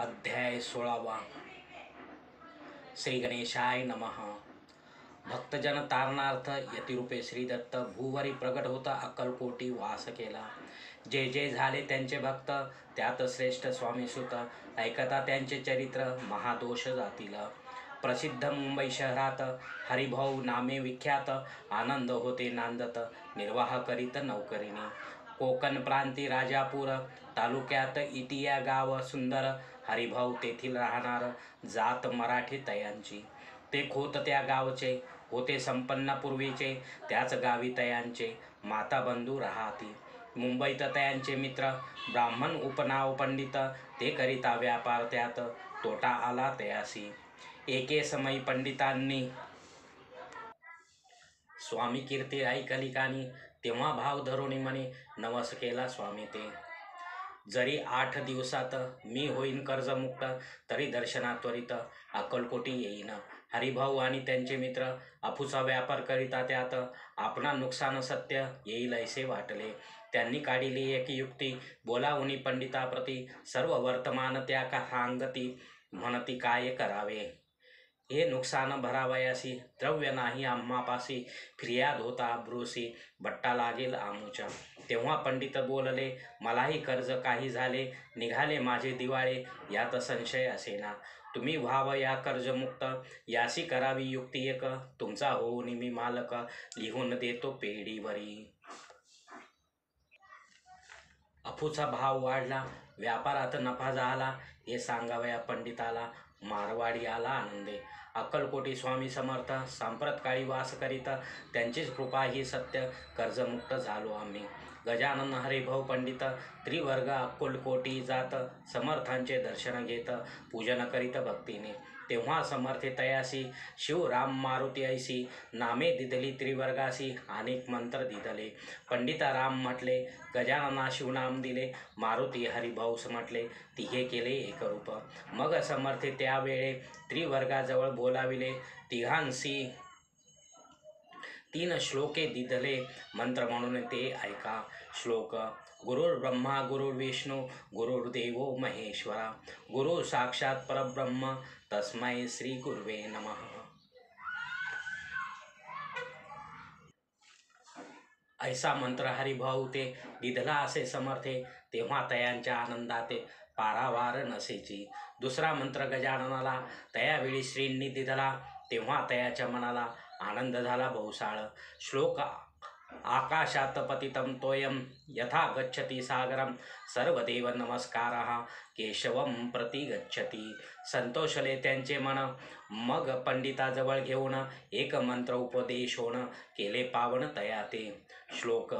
अध्याय 16वा. श्री गणेशाय नमः. भक्तजन तारणार्थ यतिरूपे श्री दत्त भूवरी प्रगट होता अक्कलकोटी वास केला. जे जे झाले त्यांचे भक्त त्यात श्रेष्ठ स्वामी सुत ऐकता त्यांचे चरित्र महादोष जातील. प्रसिद्ध मुंबई शहरात हरिभाऊ नामे विख्यात आनंद होते नांदत निर्वाह करीत नौकरीने. कोकण प्रांती राजापूर तालुक्यात इतिया गाव सुंदर हरिभाऊ तेथील राहणार जात मराठी तयांची. ते खोत त्या गावचे होते संपन्न पूर्वीचे त्याच गावी तयांचे माता बंधू राहती. मुंबईत तयांचे मित्र ब्राह्मण उपनाव पंडित ते करिता व्यापार त्यात तोटा आला तयासी. एके समयी पंडितांनी स्वामी कीर्ती ऐकली कानी तेव्हा भाव धरुणी म्हणे नवस केला स्वामी ते. जरी 8 दिवसात मी होईन कर्जमुक्त तरी दर्शना त्वरित अक्कलकोटी येईन. हरिभाऊ आणि त्यांचे मित्र अफूचा व्यापार करिता त्यात आपणा नुकसान सत्य येईल ऐसे वाटले. त्यांनी काढिली एक युक्ती बोलावून पंडिताप्रती सर्व वर्तमान त्या का सांगती म्हणती काय करावे. हे नुकसान भरावयासी द्रव्य नाही आम्हापासी फिर्याद होता ब्रूसी बट्टा लागेल आमुच्या. तेव्हा पंडित बोलले मलाही कर्ज काही झाले निघाले माझे दिवाळे यात संशय असेना. तुम्ही व्हाव या कर्जमुक्त यासी करावी युक्ती एक तुमचा होऊन मी मालक लिहून देतो पेढीवरी. अफूचा भाव वाढला व्यापारात नफा झाला हे सांगावया पंडिताला मारवाडी आला आनंदे. अक्कलकोटी स्वामी समर्थ सांप्रतकाळी वास करीत त्यांचीच कृपा ही सत्य कर्जमुक्त झालो आम्ही. गजानन हरिभाऊ पंडित त्रिवर्ग अक्कलकोटी जात समर्थांचे दर्शन घेत पूजन करीत भक्तीने. तेव्हा समर्थे तयासी शिवराम मारुती ऐसी नामे दिधली त्रिवर्गासी अनेक मंत्र दिधले. पंडिता राम म्हटले गजानना शिवनाम दिले मारुती हरिभाऊस म्हटले तिघे केले एकरूप. मग समर्थे त्यावेळे त्रिवर्गाजवळ बोलाविले तिघांसी 3 श्लोके दिधले मंत्र म्हणून ते ऐका. श्लोक गुरुर्ब्रह्मा गुरुर्विष्णू गुरुर्देवो महेश्वरा गुरु साक्षात परब्रह्म तस्मै श्री गुरुवे नमः. ऐसा मंत्र हरिभाऊ ते दिधला असे समर्थे तेव्हा तयांच्या आनंदाते पारावार नसेची. दुसरा मंत्र गजाननाला तयावेळी श्रींनी दिधला तेव्हा तयाच्या मनाला आनंद झाला बहुसाळ. श्लोक आकाशात पतितं तोयम यथा गच्छति सागरम सर्वदेव नमस्कारः केशवम प्रति गच्छति. संतोषले त्यांचे मन मग पंडिताजवळ घेऊन एक मंत्र उपदेशोन केले पावन तया ते. श्लोक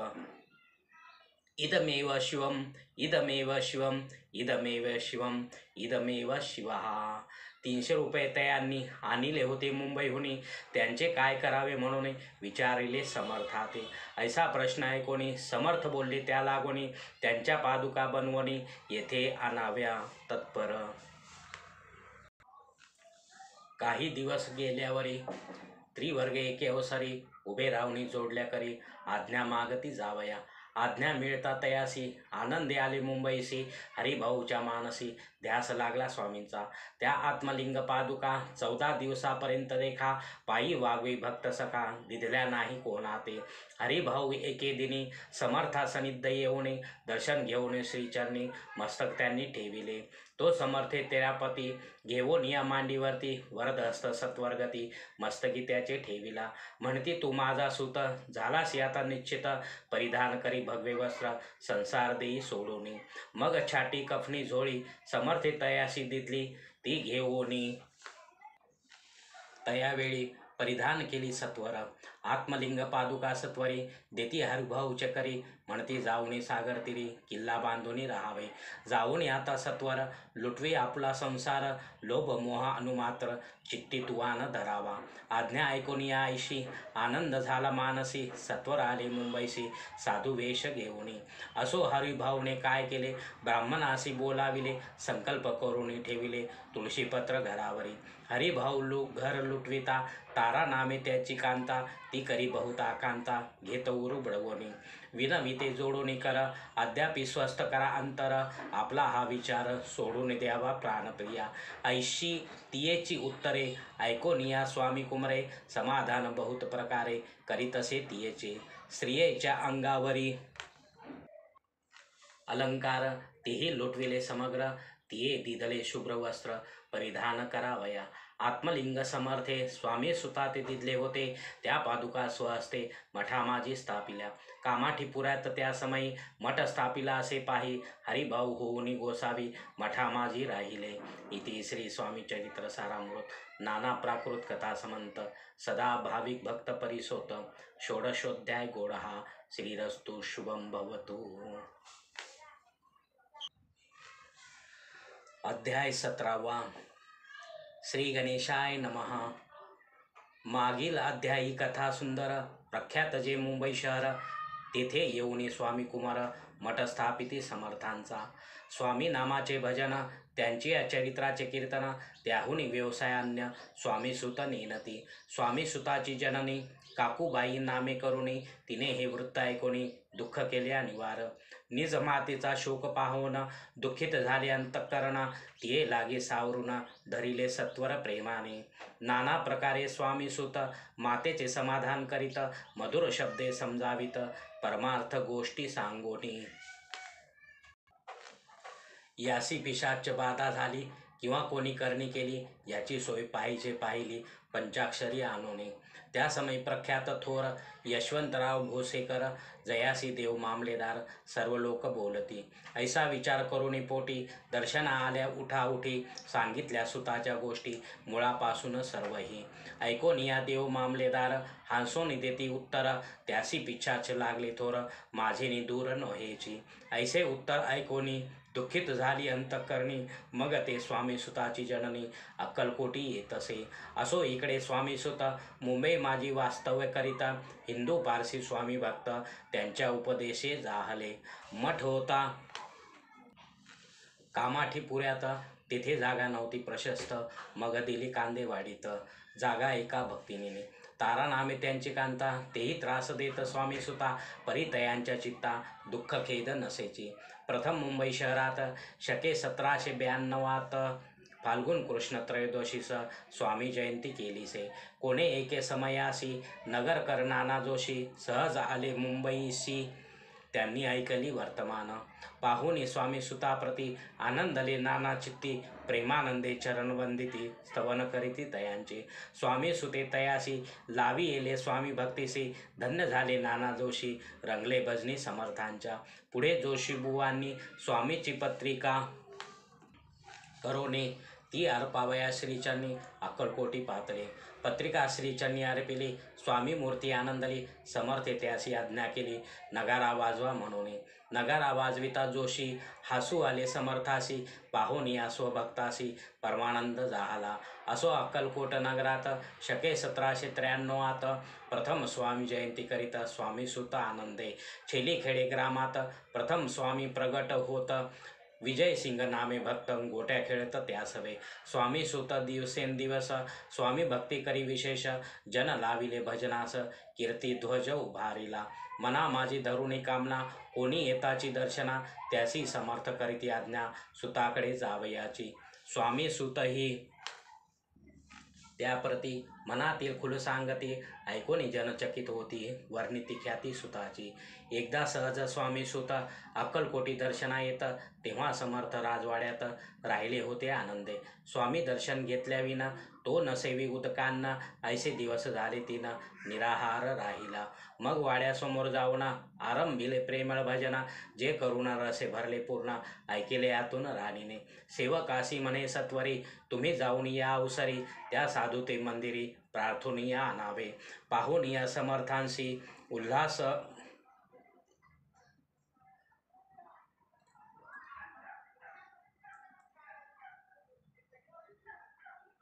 इदमेव शिवम इदमेव शिवम इदमेव शिवम इदमेव शिवः. 300 रुपये तयांनी आणले होते मुंबईहुनी त्यांचे काय करावे म्हणून विचारिले समर्थाते. ऐसा प्रश्न ऐकोनी समर्थ बोलले त्या लागोनी त्यांच्या पादुका बनवणी येथे आणाव्या तत्पर. काही दिवस गेल्यावरी त्रिवर्ग एके अवसरी उभे रावणी जोडल्या करी आज्ञा मागती जावया. आज्ञा मिळता तयासी आनंदे आले मुंबईसी. हरिभाऊच्या मानसी ध्यास लागला स्वामींचा. त्या आत्मलिंग पादुका 14 दिवसापर्यंत रेखा पायी वागवी भक्त सखा दिधल्या नाही कोणाते. हरिभाऊ एके दिनी समर्थासनिध येऊन दर्शन घेऊन श्रीचरणी मस्तक त्यांनी ठेविले. तो समर्थे तेरापती घेऊन या मांडीवरती वरदहस्त सत्वर्गती मस्तकी त्याचे ठेविला. म्हणती तू माझा सुत झालासी आता निश्चित परिधान करी भगवे वस्त्र संसार देई सोडूनी. मग छाटी कफनी झोळी समर्थे तयासी दिधली ती घेऊनी तयावेळी परिधान केली सत्वर. आत्मलिंग पादुका सत्वरी देती हरिभाऊ चकरी म्हणती जाऊनी सागर तिरी किल्ला बांधूनी राहावे. जाऊन आता सत्वर लुटवी आपला संसार लोभ मोह अनुमात्र चित्ती तुवान धरावा. आज्ञा ऐकून या ऐशी आनंद झाला मानसी सत्वर आले मुंबईसी साधू वेश घेऊनी. असो हरिभाऊने काय केले ब्राह्मणासी बोलाविले संकल्प करून ठेविले तुळशीपत्र घरावरी. हरिभाऊ घर लुटविता तारा नामे त्याची कांता ती करी बहुत आकांता घेत उरू बळवणी विनविते जोडून कर अद्यापि स्वस्थ करा अंतर आपला हा विचार सोडून द्यावा प्राणप्रिया ऐशी तियेची उत्तरे ऐकून या स्वामी कुमरे समाधान बहुत प्रकारे करीतसे तियेचे स्त्रियेच्या अंगावरी अलंकार तेही लुटविले समग्र तिये दिदले शुभ्र वस्त्र परिधान करावया आत्मलिंग समर्थे स्वामी सुता ते दिदले होते त्या पादुका स्वहस्ते मठामाजी स्थापिल्या कामाठीपुरात त्या समयी मठ स्थापिला असे पाही हरिभाऊ होऊनी गोसावी मठामाजी राहिले इति श्री स्वामी चरित्र सारामृत नाना प्राकृत कथा समंत सदा भाविक भक्त परिसोत षोडशोध्याय गोडहा श्रीरस्तु शुभम भवतु। अध्याय 17 श्री गणेशाय नमः। मागील अध्यायी कथा सुंदर प्रख्यात जे मुंबई शहर तेथे येऊन स्वामी कुमार मठ स्थापिती समर्थांचा स्वामी नामाचे भजन त्यांची चरित्राचे कीर्तन त्याहून व्यवसायान्य स्वामी सुत नेनती स्वामी सुताची जननी काकूबाई नामे करुणी तिने हे वृत्त ऐकून दुःख केल्या निवार निज मातेचा शोक पाहून दुःखित झाले अंतःकरण तिये लागे सावरून धरिले सत्वर प्रेमाने नाना प्रकारे स्वामी सुत मातेचे समाधान करीत मधुर शब्दे समजावित परमार्थ गोष्टी सांगोनी यासी पिशाच बाधा झाली किंवा कोणी करणी केली याची सोय पाहिली पंचाक्षरी आणोने त्या समय प्रख्यात थोर यशवंतराव भोसेकर जयासी देव मामलेदार सर्व लोक बोलती ऐसा विचार करून पोटी दर्शना आल्या उठाउठी सांगितल्या सुताच्या गोष्टी मुळापासून सर्वही ऐकून या देव मामलेदार हांसोनी देती उत्तर त्यासी पिच्छाच लागले थोर माझेनी दूर नव्हेची ऐसे उत्तर ऐकोनी दुःखित झाली अंतःकरणी मग ते स्वामी सुताची जननी अक्कलकोटी येतसे असो इकडे स्वामी सुत मुंबई माझी वास्तव्य करिता हिंदू पारसी स्वामी भक्त त्यांच्या उपदेशे जाहले मठ होता कामाठीपुऱ्यात तेथे जागा नव्हती प्रशस्त मग दिली कांदेवाडीत जागा एका भक्तिनीने तारा नामे त्यांची कांता तेही त्रास देत स्वामी सुता परितयांच्या चित्ता दुःख खेद नसेची प्रथम मुंबई शहरात शके 1792 फाल्गुन कृष्ण त्रयोदशीस स्वामी जयंती केलीसे कोणे एके समयासी नगरकर नाना जोशी सहज आले मुंबईसी त्यांनी ऐकली वर्तमान पाहुनी स्वामी सुताप्रती आनंदले नाना चित्ती प्रेमानंदे चरण वंदिती स्तवन करीती तयांचे स्वामी सुते तयासी लावी येले स्वामी भक्तीसी धन्य झाले नाना जोशी रंगले भजनी समर्थांच्या पुढे जोशी बुवांनी स्वामीची पत्रिका करोने ती अर्पावया श्रीचरणी अक्कलकोटी पातळे पत्रिका श्रीचरणी अर्पिली स्वामी मूर्ती आनंदली समर्थे त्यासी आज्ञा केली नगारा वाजवा म्हणून नगारा वाजविता जोशी हसू आले समर्थासी पाहून या स्वभक्तासी परमानंद जाहला असो अक्कलकोट नगरात शके 1793 प्रथम स्वामी जयंती करिता स्वामी सुत आनंदे छेलीखेडे ग्रामात प्रथम स्वामी प्रगट होत विजय सिंग नामे भक्त गोट्या खेळत त्यास हवे स्वामी सुत दिवसेंदिवस स्वामी भक्ती करी विशेष जन लाविले भजनास कीर्ती ध्वज उभारिला मना माझी धरुणी कामना कोणी येताची दर्शना त्यासी समर्थ करीती आज्ञा सुताकडे जावयाची स्वामी सुत ही त्याप्रती मनातील खुल सांगती ऐकून जनचकित होती वर्णिती ख्याती सुताची एकदा सहज स्वामी सुत अक्कलकोटी दर्शना येत तेव्हा समर्थ राजवाड्यात राहिले होते आनंदे स्वामी दर्शन घेतल्याविना तो नसेवी उदकांना ऐसे दिवस झाले तिनं निराहार राहिला मग वाड्यासमोर जाऊन आरंभिले प्रेमळ भजना जे करुण रसे भरले पूर्ण ऐकेले आतून राणीने सेवकासी म्हणे सत्वरी तुम्ही जाऊन या अवसरी त्या साधू ते मंदिरी प्रार्थून या आणावे पाहून या समर्थांशी उल्हास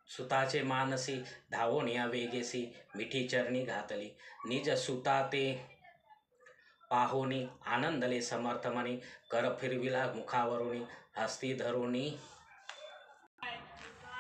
सुताचे मानसी धावून या वेगेसी मिठी चरणी घातली निज सुता ते पाहोनी आनंदले समर्थ म्हणे कर फिरविला मुखावरुनी हस्ती धरुणी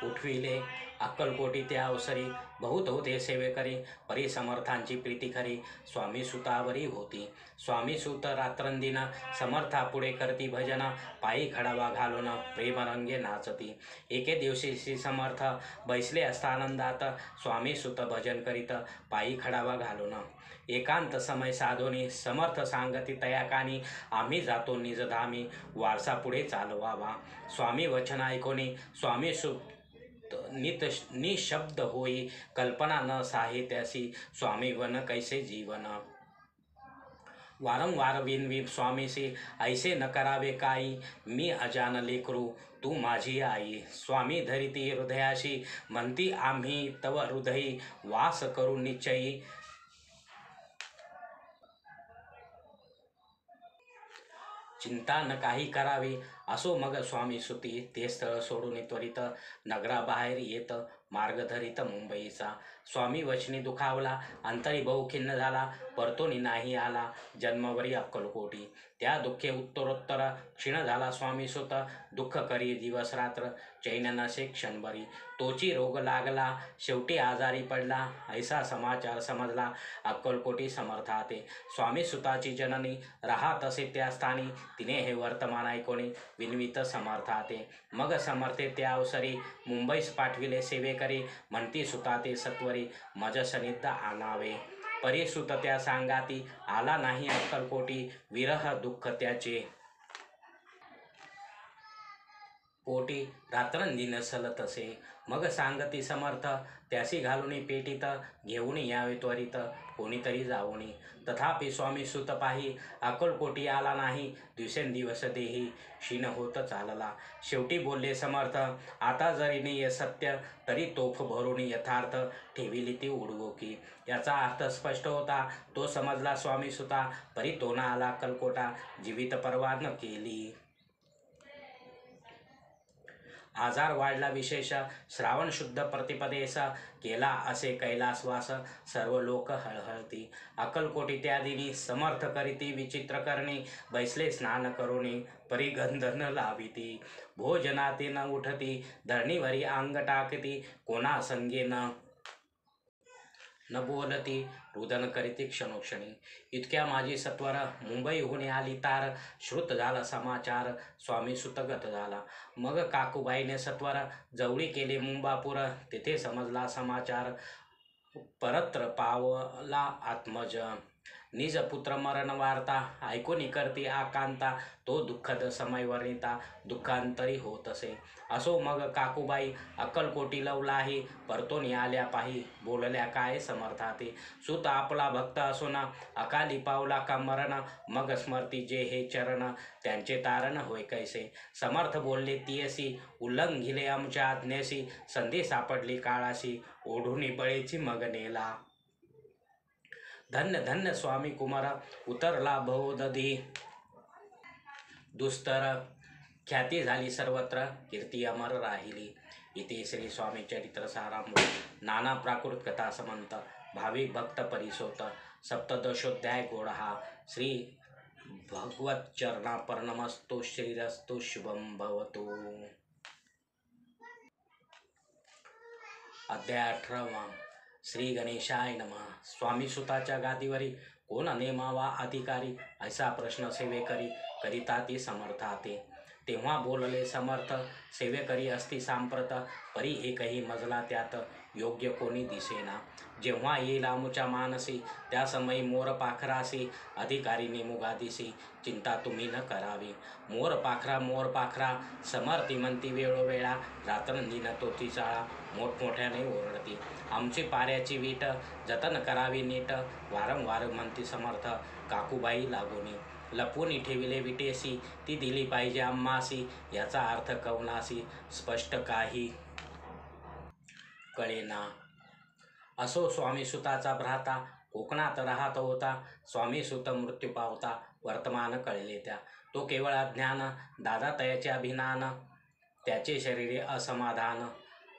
उठविले अक्कलकोटी त्या अवसरी बहुत होते सेवेकरी, परी समर्थांची प्रीती खरी स्वामी सुतावरी होती. स्वामी सुत रात्रंदिन समर्था पुढे करती भजन, पायी खडावा घालून प्रेमरंगे नाचती. एके दिवशी श्री समर्थ बैसले असता आनंदात, स्वामी सुत भजन करीत पायी खडावा घालून. एकांत समय साधोनी समर्थ सांगती तया कानी, आम्ही जातो निजधामी वारसा पुढे चालवावा. स्वामी वचन ऐकोनी स्वामी सुत निशब्द होई, कल्पना न साहित्यासी स्वामी वन कैसे जीवन. वारंवार विनवी स्वामीसी ऐसे न करावे काही, मी अजान लेकरू तू माझी आई. स्वामी धरिती हृदयाशी म्हणती आम्ही तव हृदयी वास करू निश्चयी. चिंता न काही करावी असो मग स्वामी सुती, ते स्थळ सोडून त्वरित नगराबाहेर येत मार्ग धरित मुंबईचा. स्वामी वचनी दुखावला अंतरी बहु खिन्न झाला, परतोनी नाही आला जन्मवरी अक्कलकोटी. त्या दुःखे उत्तरोत्तर क्षीण झाला स्वामी सुत, दुःख करी दिवस रात्र चैन नसे क्षणभरी. तोची रोग लागला शेवटी आजारी पडला, ऐसा समाचार समजला अक्कलकोटी समर्थाते. स्वामी सुताची जननी राहत असे त्या स्थानी, तिने हे वर्तमान ऐकोनी विनवित समर्थाते. मग समर्थे त्या अवसरी मुंबईस पाठविले सेवेकरी, म्हणती सुताते सत्वरी मज सनिध आणावे. परी सुत त्या सांगाती आला नाही अक्कलकोटी, विरह दुःख त्याचे पोटी रात्रंदिन सलत असे. मग सांगती समर्थ त्यासी घालून पेटीत, घेऊन यावे त्वरित कोणीतरी जाऊनी. तथापि स्वामी सुत पाही अक्कलकोटी आला नाही, दिवसेंदिवस देही क्षीण होत चालला. शेवटी बोलले समर्थ आता जरी नाही सत्य, तरी तोफ भरून यथार्थ ठेविली ती उडवोकी. याचा अर्थ स्पष्ट होता तो समजला स्वामी सुता, परी तो न आला अक्कलकोटा जीवित परवा न केली. आजार वाढला विशेष श्रावण शुद्ध प्रतिपदेस, केला असे कैलासवास सर्व लोक हळहळती. अक्कलकोटी त्या दिनी समर्थ करीती विचित्र करणी, बैसले स्नान करुणी परी गंध न लाविती. भोजनाती न उठती धरणीवरी अंग टाकती, कोणा संगे न बोलती रुदन करीती क्षणोक्षणी. इतक्या माझी सत्वर मुंबईहून आली तार, श्रुत झाला समाचार स्वामी सुतगत झाला. मग काकूबाईने सत्वर जवळी केले मुंबापूर, तेथे समजला समाचार परत्र पावला आत्मज. निज पुत्र मरण वार्ता ऐकून करती आकांता, तो दुःखद समय वर्णिता दुःखांतरी होत असे. असो मग काकूबाई अक्कलकोटी लवलाही, परतोनी आल्या पाही बोलल्या काय समर्थाते. सुत आपला भक्त असून अकाली पावला का मरण, मग स्मरती जे हे चरण त्यांचे तारण होय कैसे. समर्थ बोलले तियसी उल्लंघिले आमच्या आज्ञेसी, संधी सापडली काळाशी ओढून बळेची मग नेला. धन्य धन्य स्वामी कुमार उतरला भवदधी, दुस्तर ख्याती झाली सर्वत्र कीर्ती अमर राहिली. इथे श्री स्वामी चरित्र सारामृत नाना प्राकृत कथा समंत भाविक भक्त परिसोत सप्तदशोध्याय गोडहा. श्री भगवत चरणार्पणमस्तु. श्रीरस्तु शुभम भवतु. अध्याय 18. श्री गणेशाय नमः. स्वामी सुताच्या गादीवरी कोण नेमावा अधिकारी, ऐसा प्रश्न सेवेकरी करिता ती समर्थाते. तेव्हा बोलले समर्थ सेवेकरी असती सांप्रत, परी एकही मजला त्यात योग्य कोणी दिसेना. जेव्हा येईल आमुच्या मानसी त्या समयी मोर पाखरासी, अधिकारी नेमू गादीसी चिंता तुम्ही न करावी. मोर पाखरा समर्थी म्हणती वेळोवेळा, रात्रंदिन तोची चाळा मोठमोठ्याने ओरडती. आमची पाऱ्याची वीट जतन करावी नीट, वारंवार म्हणती समर्थ काकूबाई लागोनी. लपवून ठेविले विटेसी ती दिली पाहिजे आम्हासी, याचा अर्थ कवनासी स्पष्ट काही कळेना. असो स्वामी सुताचा भ्राता कोकणात राहत होता, स्वामी सुत मृत्यू पावता वर्तमान कळले त्या. तो केवळ अज्ञान दादा तयाचे अभिनान, त्याचे शरीरे असमाधान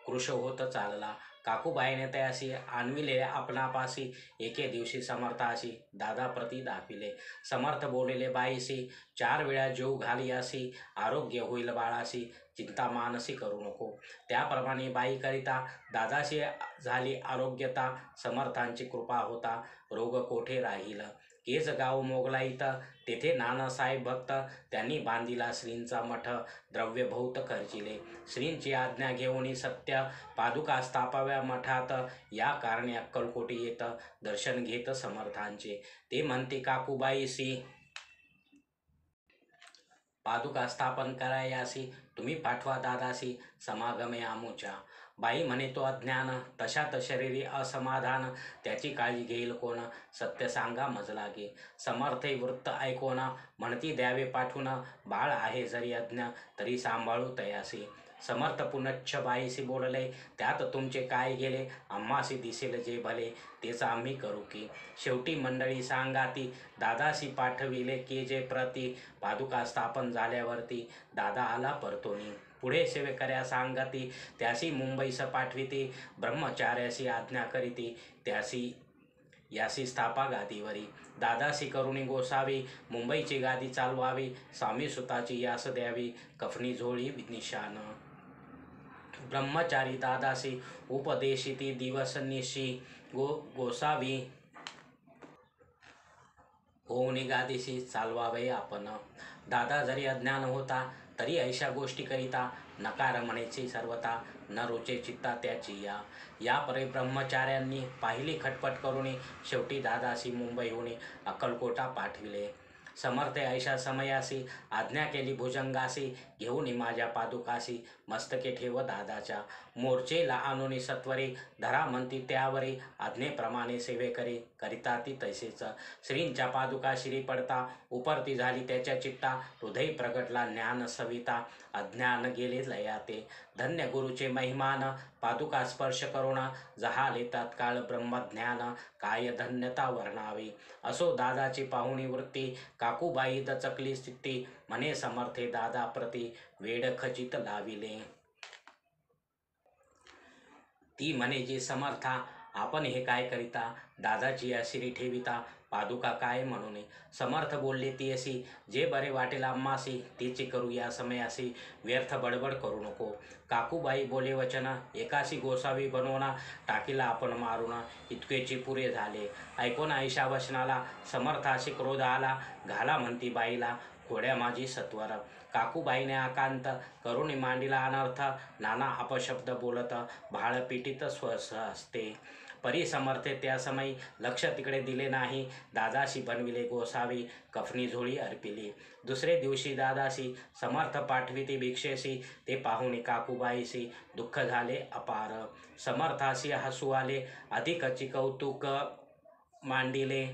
कृश होत चालला. काकूबाईने त्याशी आणविले आपणापासी एके दिवशी समर्थाशी दादा प्रती दाखविले. समर्थ बोलले, बाईसी 4 वेळा जीव घालियासी आरोग्य होईल बाळासी, चिंता मानसी करू नको. त्याप्रमाणे बाईकरिता दादाशी झाली आरोग्यता. समर्थांची कृपा होता रोग कोठे राहील. केज गाव मोगलाईत तेथे नानासाहेब भक्त, त्यांनी बांधिला श्रींचा मठ. द्रव्य बहुत खर्चिले, श्रींची आज्ञा घेऊन सत्य पादुका स्थापाव्या मठात. या कारणे अक्कलकोटी येत दर्शन घेत समर्थांचे. ते म्हणते, काकूबाईसी पादुका स्थापन करायासी तुम्ही पाठवा दादासी समागमे आमुच्या. बाई म्हणे, तो अज्ञान तशात शरीरी असमाधान, त्याची काळजी घेईल कोण, सत्य सांगा मज लागे. समर्थे वृत्त ऐकोन म्हणती द्यावे पाठवून, बाळ आहे जरी अज्ञ तरी सांभाळू तयासी. समर्थ पुनच्छ बाईशी बोलले, त्यात तुमचे काय गेले, आम्हासी दिसेल जे भले तेच आम्ही करू की. शेवटी मंडळी सांगाती दादाशी पाठविले के जे प्रती. पादुका स्थापन झाल्यावरती दादा आला परतोनी. पुढे सेवेकऱ्या सांगती त्यासी मुंबईस पाठविती. ब्रह्मचार्यासी आज्ञा करीती त्यासी यासी स्थापा गादीवरी. दादासी करुणी गोसावी मुंबईची गादी चालवावी. स्वामी सुताची यास द्यावी कफनी झोळी निशान. ब्रह्मचारी दादासी उपदेशिती दिवस निशी. गोसावी होऊन गादीशी चालवावे आपण. दादा जरी अज्ञान होता तरी ऐशा गोष्टी करिता. नकार म्हणेची सर्वता न रुचे चित्ता त्याची या. यापरे ब्रह्मचार्यांनी पाहिली खटपट करुणी. शेवटी दादासी मुंबईहून अक्कलकोटा पाठविले. समर्थ ऐशा समयासी आज्ञा केली भुजंगासी. घेऊन माझ्या पादुकासी मस्तके ठेव दादाच्या. मोर्चेला आणून सत्वरे धरा म्हणती त्यावरी. आज्ञेप्रमाणे सेवेकरी करिता ती तैसेच. श्रींच्या पादुका शिरी पडता उपरती झाली त्याच्या चित्ता. हृदय प्रगटला ज्ञान सविता, अज्ञान गेले लयाते. धन्य गुरुचे महिमान पादुका स्पर्श करुण. जहाले तत्काळ ब्रह्मज्ञान, काय धन्यता वर्णावी. असो दादाची पाहुणी वृत्ती, काकूबाई दचकली स्थिती. म्हणे समर्थे दादा प्रती वेड खचित लाविले. ती म्हणे जे समर्था आपण हे काय करिता, दादाची या शिरी ठेविता पादुका काय म्हणून. समर्थ बोलले तियसी जे बरे वाटेल आम्हासी, तेचे करू या समयासी व्यर्थ बडबड करू नको. काकूबाई बोले वचन एकासी गोसावी बनवना. टाकीला आपण मारून इतकेची पुरे झाले. ऐकून ऐशा वचनाला समर्थाशी क्रोध आला. घाला म्हणती बाईला खोड्या माझी सत्वर. काकूबाईने आकांत करुणी मांडिला अनर्थ. नाना अपशब्द बोलत भाळ पिटीत स्वहस्ते. परी समर्थे त्या समयी लक्ष तिकडे दिले नाही. दादाशी बनविले गोसावी कफनी झोळी अर्पिली. दुसरे दिवशी दादाशी समर्थ पाठविती भिक्षेसी. ते पाहुणे काकूबाईसी दुःख झाले अपार. समर्थाशी हसू आले अधिकची कौतुक मांडिले.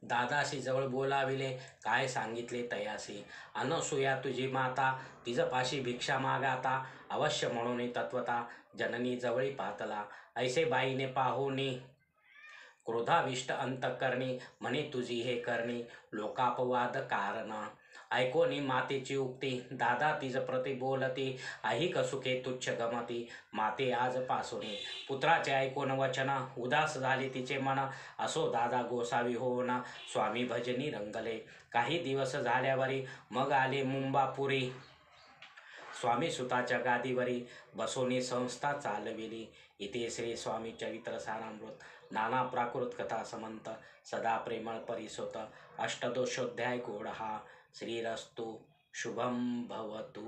दादाशी जवळ बोलाविले काय सांगितले तयासी. अनसुया तुझी माता तिजपाशी भिक्षा मागाता. अवश्य म्हणून तत्वता जननी जवळी पातला. ऐसे बाईने पाहुनी क्रोधाविष्ट अंतकरणी. म्हणे तुझी हे करणी लोकापवाद कारण. ऐकोनी मातेची उक्ती दादा तिज प्रति बोलती. ऐहिक सुखे तुच्छ गमती माते आजपासून. पुत्राचे ऐकून वचन उदास झाले तिचे मन. असो दादा गोसावी होऊन स्वामी भजनी रंगले. काही दिवस झाल्यावरी मग आले मुंबापुरी. स्वामी सुताच्या गादीवरी बसोनी संस्था चालविली. इथे श्री स्वामी चरित्र सारामृत नाना प्राकृत कथा समंत सदा प्रेमळ परिसोत. अष्टदोषोध्याय गोड हा. श्रीरस्तु शुभम भवतु.